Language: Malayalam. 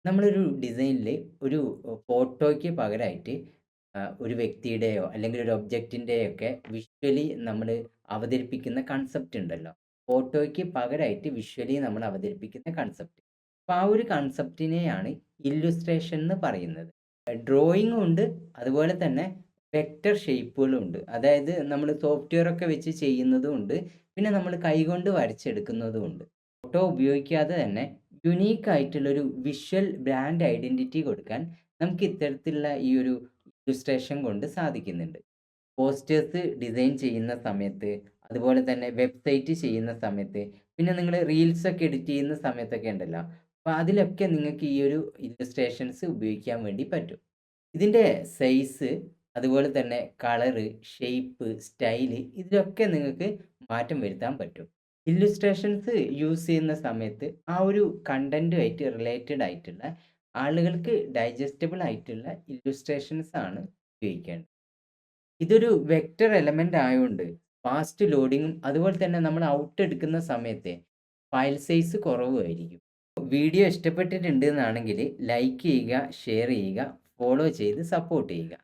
നമ്മളൊരു ഡിസൈനിൽ ഒരു ഫോട്ടോയ്ക്ക് പകരമായിട്ട് ഒരു വ്യക്തിയുടെയോ അല്ലെങ്കിൽ ഒരു ഒബ്ജക്റ്റിൻ്റെയോ ഒക്കെ വിഷ്വലി നമ്മൾ അവതരിപ്പിക്കുന്ന കൺസെപ്റ്റ് ഉണ്ടല്ലോ. ഫോട്ടോയ്ക്ക് പകരമായിട്ട് വിഷ്വലി നമ്മൾ അവതരിപ്പിക്കുന്ന കൺസെപ്റ്റ്. അപ്പോൾ ആ ഒരു കൺസെപ്റ്റിനെയാണ് ഇല്ലുസ്ട്രേഷൻ എന്ന് പറയുന്നത്. ഡ്രോയിങ്ങും ഉണ്ട്, അതുപോലെ തന്നെ വെക്റ്റർ ഷേപ്പുകളും ഉണ്ട്. അതായത് നമ്മൾ സോഫ്റ്റ്വെയർ ഒക്കെ വെച്ച് ചെയ്യുന്നതും ഉണ്ട്, പിന്നെ നമ്മൾ കൈകൊണ്ട് വരച്ചെടുക്കുന്നതും ഉണ്ട്. ഫോട്ടോ ഉപയോഗിക്കാതെ തന്നെ യുണീക്ക് ആയിട്ടുള്ളൊരു വിഷ്വൽ ബ്രാൻഡ് ഐഡന്റിറ്റി കൊടുക്കാൻ നമുക്ക് ഇത്തരത്തിലുള്ള ഈ ഒരു ഇല്ലുസ്ട്രേഷൻ കൊണ്ട് സാധിക്കുന്നുണ്ട്. പോസ്റ്റേഴ്സ് ഡിസൈൻ ചെയ്യുന്ന സമയത്ത്, അതുപോലെ തന്നെ വെബ്സൈറ്റ് ചെയ്യുന്ന സമയത്ത്, പിന്നെ നിങ്ങൾ റീൽസ് ഒക്കെ എഡിറ്റ് ചെയ്യുന്ന സമയത്തൊക്കെ ഉണ്ടല്ലോ. അപ്പോൾ അതിലൊക്കെ നിങ്ങൾക്ക് ഈ ഒരു ഇല്ലുസ്ട്രേഷൻസ് ഉപയോഗിക്കാൻ വേണ്ടി പറ്റും. ഇതിൻ്റെ സൈസ്, അതുപോലെ തന്നെ കളറ്, ഷേപ്പ്, സ്റ്റൈല് ഇതിലൊക്കെ നിങ്ങൾക്ക് മാറ്റം വരുത്താൻ പറ്റും. ഇല്ലുസ്ട്രേഷൻസ് യൂസ് ചെയ്യുന്ന സമയത്ത് ആ ഒരു കണ്ടന്റുമായിട്ട് റിലേറ്റഡ് ആയിട്ടുള്ള ആളുകൾക്ക് ഡൈജസ്റ്റബിൾ ആയിട്ടുള്ള ഇല്ലുസ്ട്രേഷൻസ് ആണ് ഉപയോഗിക്കേണ്ടത്. ഇതൊരു വെക്റ്റർ എലമെന്റ് ആയതുകൊണ്ട് ഫാസ്റ്റ് ലോഡിങ്ങും അതുപോലെ തന്നെ നമ്മൾ ഔട്ട് എടുക്കുന്ന സമയത്തെ ഫയൽ സൈസ് കുറവുമായിരിക്കും. വീഡിയോ ഇഷ്ടപ്പെട്ടിട്ടുണ്ട് എന്നാണെങ്കിൽ ലൈക്ക് ചെയ്യുക, ഷെയർ ചെയ്യുക, ഫോളോ ചെയ്ത് സപ്പോർട്ട് ചെയ്യുക.